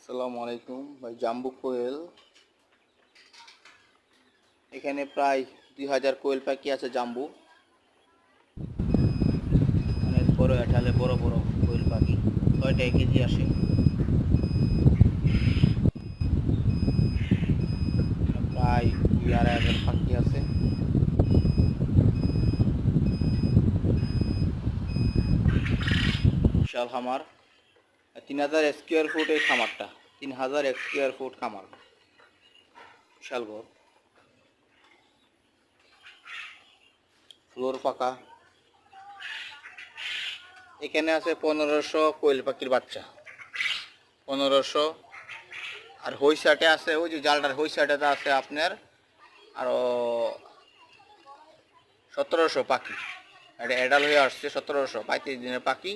আসসালামু আলাইকুম ভাই। জাম্বু কোয়েল, এখানে প্রায় 2000 কোয়েল পাখি আছে। জাম্বু অনেক বড়, এঠালে বড় বড় কোয়েল পাখি, 6টা কেজি আসে। প্রায় 2-2.5 পাখি আছে। বিশাল খামার, 3000 স্কোয়ার ফুট এই খামারটা। 3000 স্কোয়ার ফুট খামার, বিশাল বড়। ফ্লোর পাকা। এখানে আছে 1500 কোয়েল পাখির বাচ্চা, 1500। আর হই সাইডে আছে, ওই যে জালটার হই সাইডে আছে আপনার আরও 1700 পাখি। এটা অ্যাডাল হয়ে আসছে, 1700 35 দিনের পাখি।